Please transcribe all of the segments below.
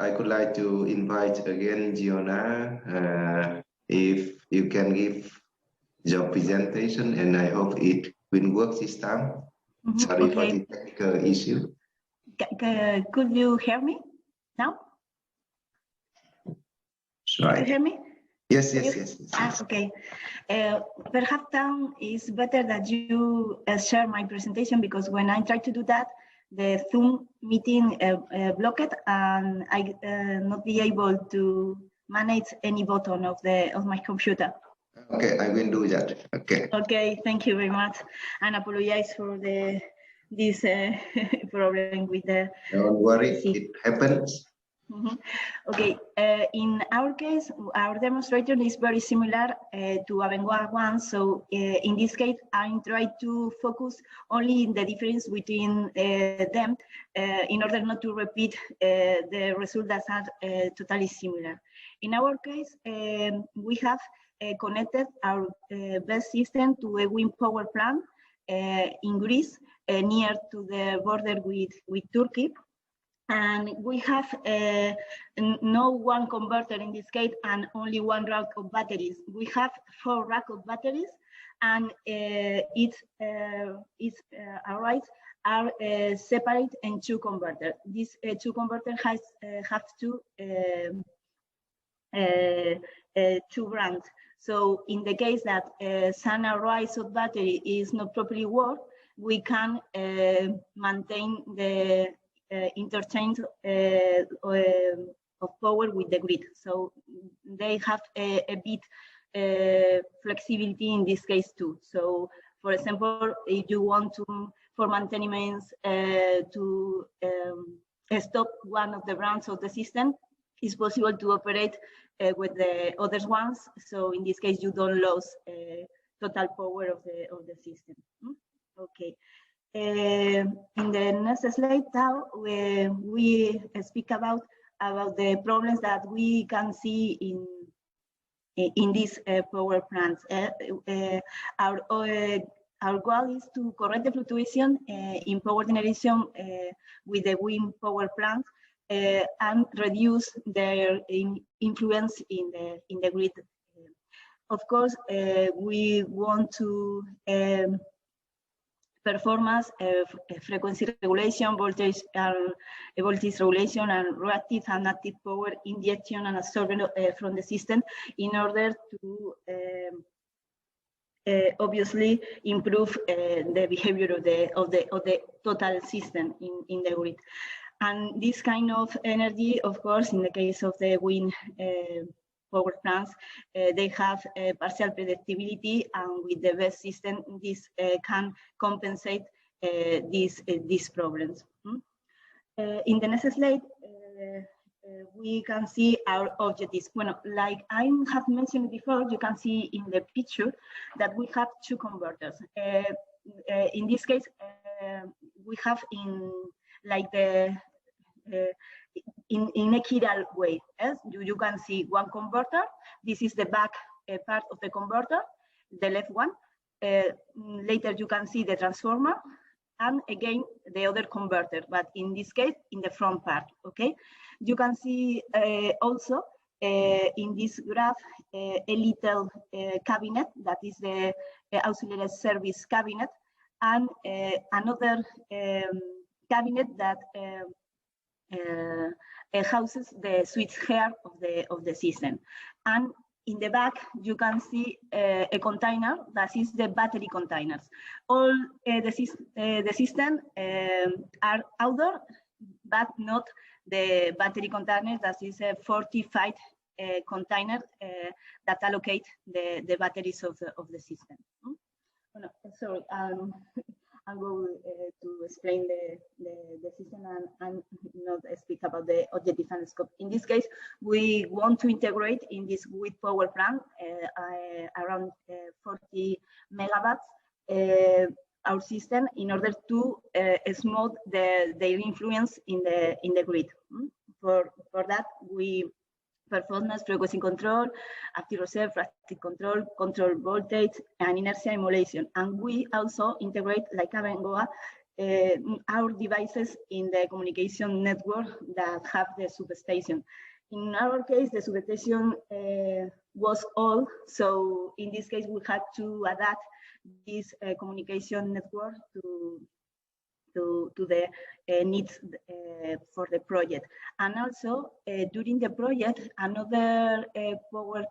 I would like to invite again Giovanna, if you can give your presentation, and I hope it will work this time. Sorry for the technical issue. Could you hear me now? Right. Can you hear me? Yes, yes. Okay. Perhaps now it's better that you share my presentation, because when I try to do that, the Zoom meeting blocked, and I not be able to manage any button of my computer. Okay, I will do that. Okay. Okay, thank you very much, and apologize for this problem with the. Don't worry, it happens. Okay, in our case, our demonstration is very similar to Abengoa one. So in this case, I'm trying to focus only in the difference between them in order not to repeat the results that are totally similar. In our case, we have connected our best system to a wind power plant in Greece, near to the border with Turkey. And we have no one converter in this case, and only one rack of batteries. We have 4 racks of batteries, and its arrays are separate in 2 converters. These 2 converters have 2 brands. So in the case that some arrays of battery is not properly work, we can maintain the interchange of power with the grid. So they have a bit flexibility in this case too. So for example, if you want to, for maintenance, to stop one of the branches of the system, it's possible to operate with the other ones. So in this case, you don't lose total power of the system. Okay. In the next slide now, we speak about the problems that we can see in these power plants. Our goal is to correct the fluctuation in power generation with the wind power plants and reduce their influence in the grid. Of course, we want to performance, frequency regulation, voltage regulation, and reactive and active power injection and absorption from the system in order to obviously improve the behavior of the total system in the grid. And this kind of energy, of course, in the case of the wind power plants, they have partial predictability, and with the best system, this can compensate these problems. In the next slide, we can see our objectives. Well, like I have mentioned before, you can see in the picture that we have 2 converters. In this case, we have in like the in a chiral way. Yes? You can see one converter. This is the back part of the converter, the left one. Later you can see the transformer, and again the other converter, but in this case in the front part. Okay, you can see also in this graph a little cabinet that is the auxiliary service cabinet, and another cabinet that houses the switch gear of the system. And in the back, you can see a container that is the battery containers. All the system are outdoor, but not the battery containers. That is a 45 container that allocate the batteries of the system. Oh, no, sorry. I'm going to explain the system and not speak about the objective and scope. In this case, we want to integrate in this wind power plant around 40 megawatts our system in order to smooth their influence in the grid. For that, we performance, frequency control, active reserve, reactive control, control voltage, and inertia emulation. And we also integrate, like Abengoa, our devices in the communication network that have the substation. In our case, the substation was old, so in this case, we had to adapt this communication network to the needs for the project. And also, during the project, another power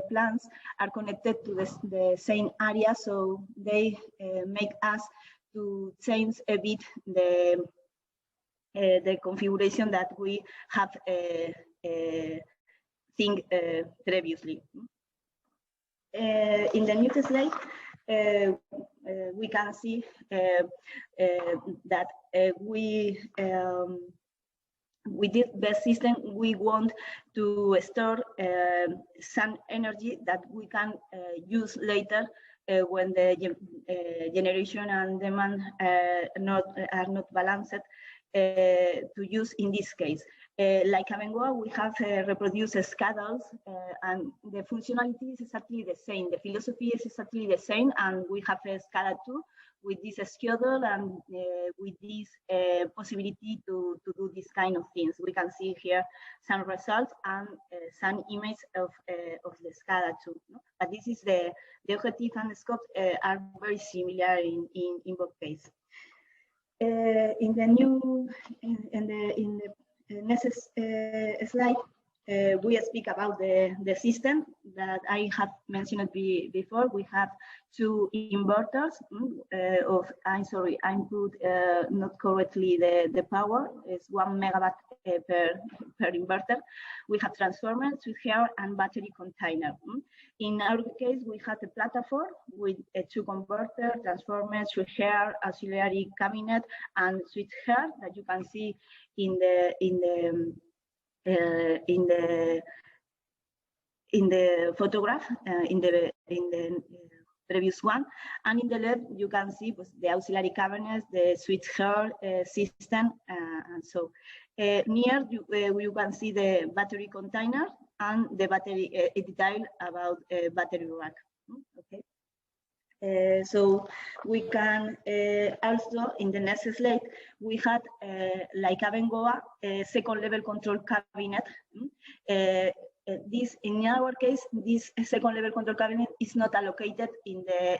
plants are connected to the same area, so they make us to change a bit the configuration that we have think previously. In the next slide, we can see that with this system, we want to store some energy that we can use later when the generation and demand are not balanced to use in this case. Like Abengoa, we have reproduced schedules and the functionality is exactly the same. The philosophy is exactly the same, and we have a SCADA too with this schedule and with this possibility to do this kind of things. We can see here some results and some images of the SCADA too. No? But this is the objective and the scope are very similar in both cases. In the next slide, we speak about the system that I have mentioned before. We have two inverters I'm sorry, I put not correctly the power. It's 1 megawatt per inverter. We have transformers, switchgear, and battery container. In our case, we have a platform with two converters, transformers, switchgear, auxiliary cabinet, and switchgear that you can see in the photograph in the previous one, and in the left you can see the auxiliary cabinets, the switchgear system, and so near you can see the battery container and the battery detail about battery rack. Okay. So we can also, in the next slide, we had, like Abengoa, a second level control cabinet. This, in our case, this second level control cabinet is not allocated in the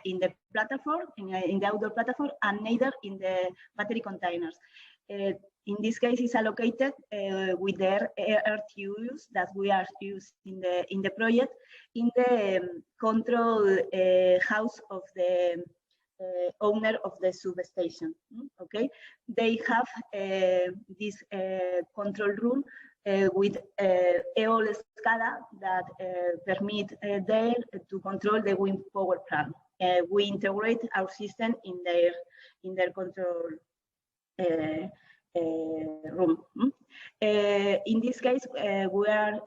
platform, in the outdoor platform, and neither in the battery containers. In this case, it's allocated with the RTUs that we are using in the project in the control house of the owner of the substation. Okay, they have this control room with EOL SCADA that permit them to control the wind power plant. We integrate our system in their control room. In this case, we are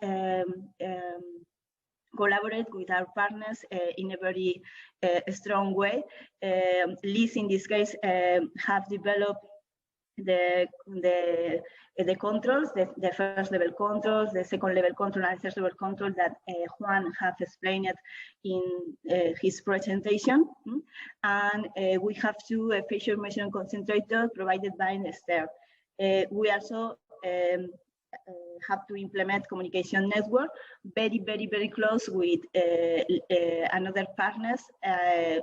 collaborate with our partners in a very strong way. LIS, in this case, have developed the controls, the first level controls, the second level control, and third level control that Juan have explained in his presentation. And we have two pressure measurement concentrators provided by Nester. We also have to implement communication network very close with another partners,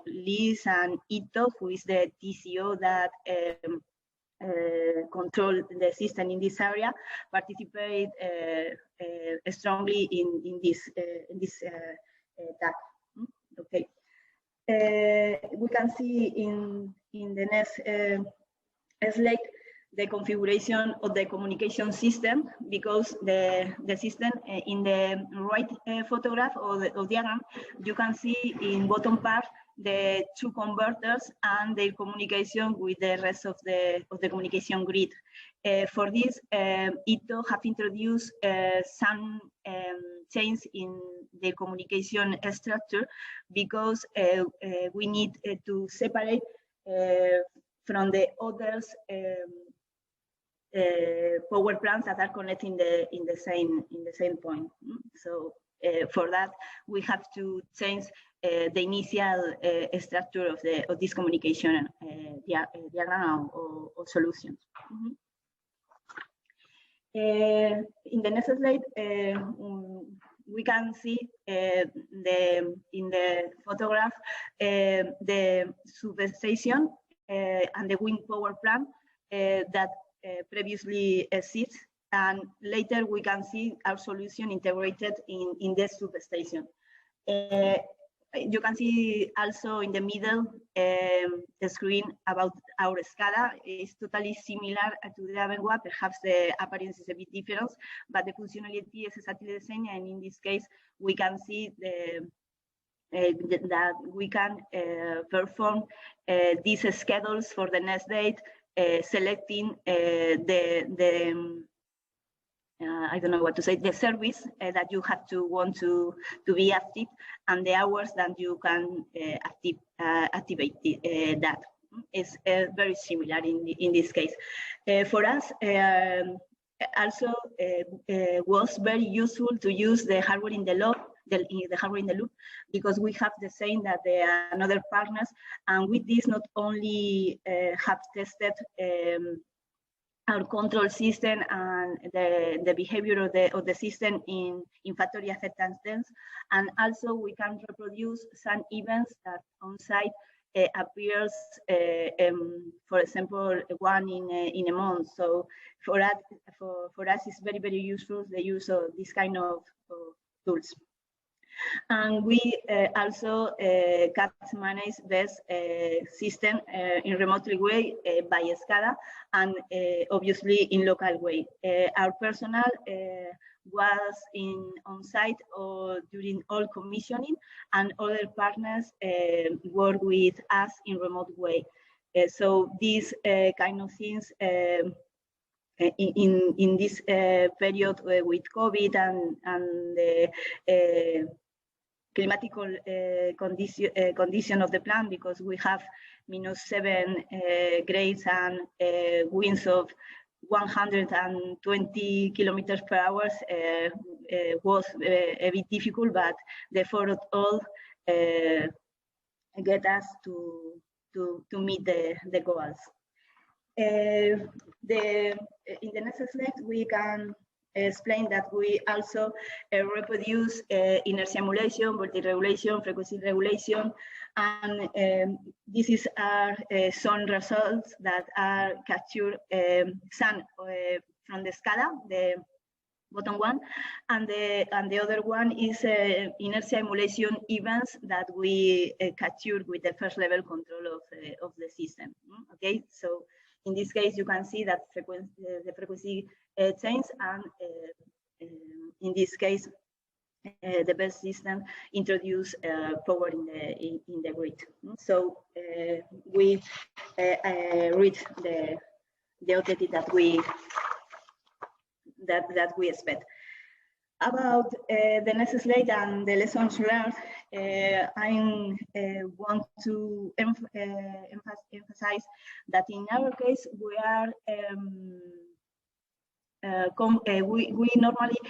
LIS and ITO, who is the TCO that control the system in this area, participate strongly in this task. Okay, we can see in the next slide the configuration of the communication system, because the system in the right photograph or diagram, you can see in bottom part the two converters and their communication with the rest of the communication grid. For this, ITO have introduced some change in the communication structure, because we need to separate from the others power plants that are connected in the same point. So for that, we have to change the initial structure of this communication diagram or solution. In the next slide, we can see in the photograph the substation and the wind power plant that previously exists, and later we can see our solution integrated in this substation. You can see also in the middle the screen about our SCADA is totally similar to the Avenua. Perhaps the appearance is a bit different, but the functionality is exactly the same. And in this case, we can see that we can perform these schedules for the next date, selecting I don't know what to say, the service that you have to want to be active, and the hours that you can activate that. Is very similar in this case. For us, also was very useful to use the hardware in the loop, the hardware in the loop, because we have the same that the another partners, and with this not only have tested our control system and the behavior of the system in factory acceptance tests, and also we can reproduce some events that on site appears, for example, one in a month. So for us, it's very, very useful the use of this kind of tools. And we also can manage this system in remotely way by SCADA, and obviously in local way. Our personnel was on site or during all commissioning, and other partners work with us in remote way. So these kind of things in this period with COVID and the climatic condition of the plant, because we have -7 grades and winds of 120 kilometers per hour, was a bit difficult, but the effort of all get us to meet the goals. In the next slide, we can explain that we also reproduce inertia emulation, voltage regulation, frequency regulation, and this is our some results that are captured some from the SCADA, the bottom one, and the other one is inertia emulation events that we captured with the first level control of the system. Okay, so in this case, you can see that the frequency change, and in this case, the best system introduce power in the grid. So we read the OTT that we expect. About the next slide and the lessons learned, I want to emphasize that in our case, we are we normally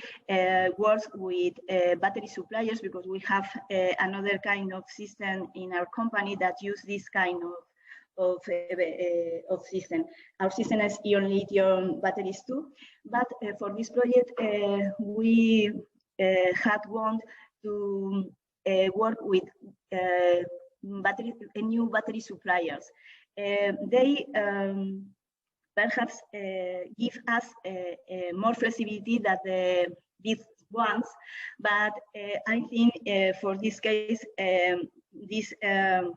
work with battery suppliers, because we have another kind of system in our company that use this kind of system. Our system is ion lithium batteries too, but for this project we had want to work with new battery suppliers. They perhaps give us more flexibility than the big ones, but I think for this case, these are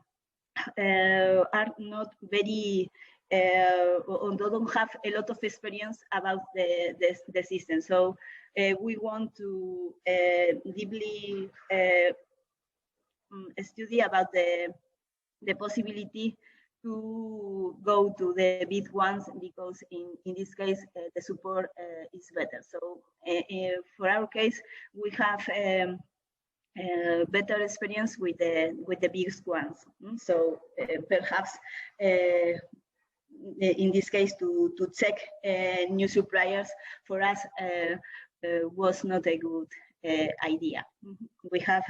not very, or don't have a lot of experience about the system. So we want to deeply study about the possibility to go to the big ones, because in this case the support is better. So for our case, we have better experience with the biggest ones. So perhaps in this case to check new suppliers for us was not a good idea. We have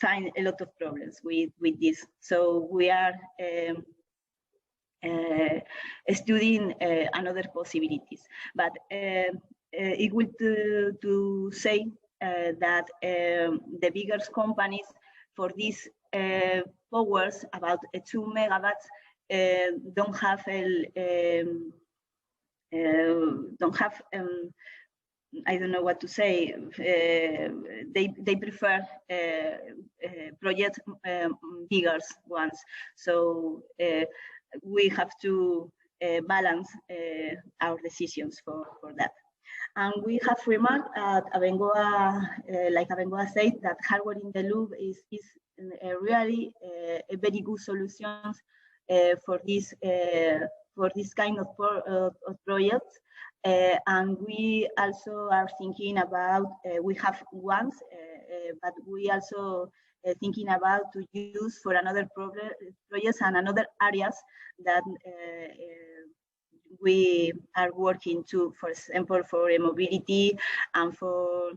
find a lot of problems with this, so we are studying another possibilities. But it will to say that the bigger companies for these powers about 2 megawatts don't have I don't know what to say. They prefer project bigger ones. So we have to balance our decisions for that. And we have remarked at Abengoa, like Abengoa said, that hardware in the loop is really a very good solution for this kind of projects. And we also are thinking about, we have ones, but we also thinking about to use for another projects and another areas that we are working to, for example, for mobility and for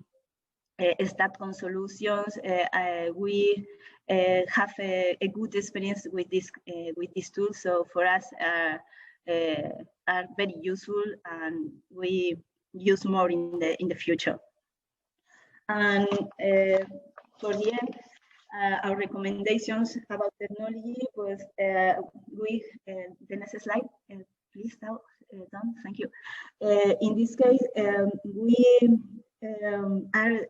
StatCon solutions. We have a good experience with this tool, so for us are very useful, and we use more in the future. And for the end, our recommendations about technology was we the next slide, please, Don, thank you. In this case, we are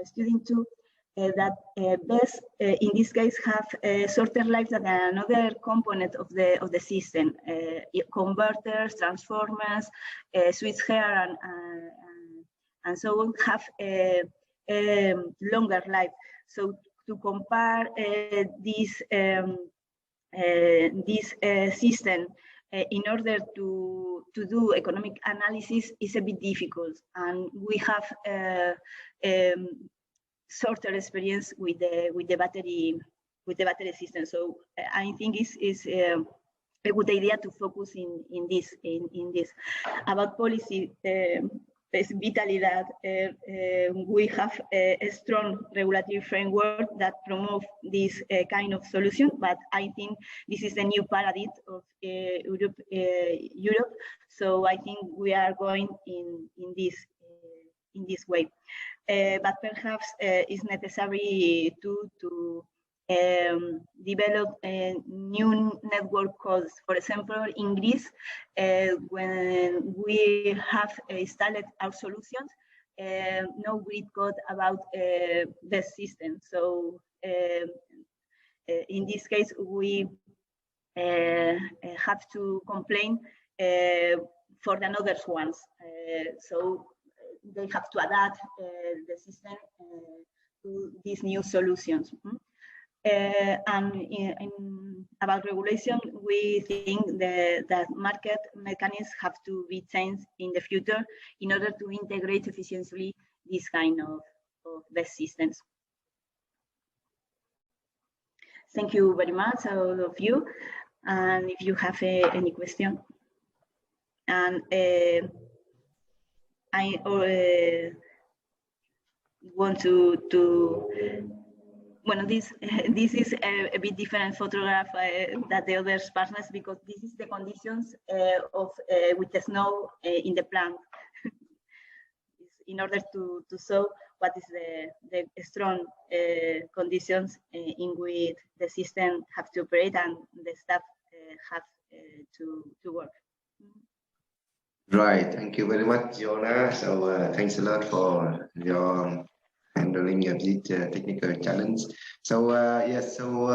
studying too that best in this case have shorter life than another component of the system. Converters, transformers, switchgear, and so on have a longer life. So to compare this system in order to do economic analysis is a bit difficult, and we have shorter experience with the battery system. So I think is a good idea to focus in this about policy. It's vital that we have a strong regulatory framework that promote this kind of solution. But I think this is the new paradigm of Europe. So I think we are going in this way. But perhaps it's necessary to develop new network codes. For example, in Greece, when we have installed our solutions, no grid code about the system. So in this case, we have to complain for the other ones. So they have to adapt the system to these new solutions. And about regulation, we think that market mechanisms have to be changed in the future in order to integrate efficiently this kind of best systems. Thank you very much, all of you. And if you have any question, and I want to well, this is a bit different photograph than the other partners, because this is the conditions of with the snow in the plant, in order to show what is the strong conditions in which the system have to operate and the staff have to work. Right, thank you very much, Giovanna. So thanks a lot for your handling of this technical challenge. So yes, so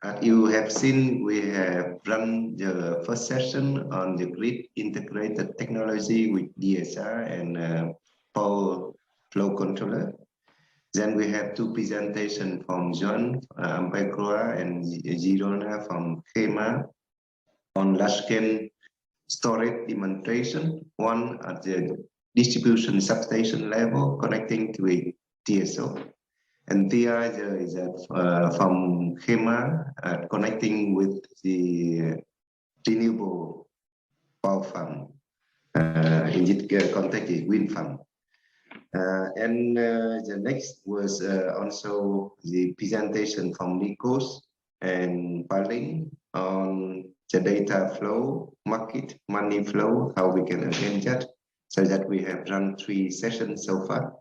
as you have seen, we have run the first session on the grid integrated technology with DSR and power flow controller. Then we have two presentations from John Ampekroa and Girona from Jema on large-scale storage demonstration, one at the distribution substation level connecting to a TSO, and the other is from Jema connecting with the renewable power farm, in this context, wind farm. And the next was also the presentation from Nikos and Paling on the data flow, market, money flow, how we can arrange that. So that we have run 3 sessions so far.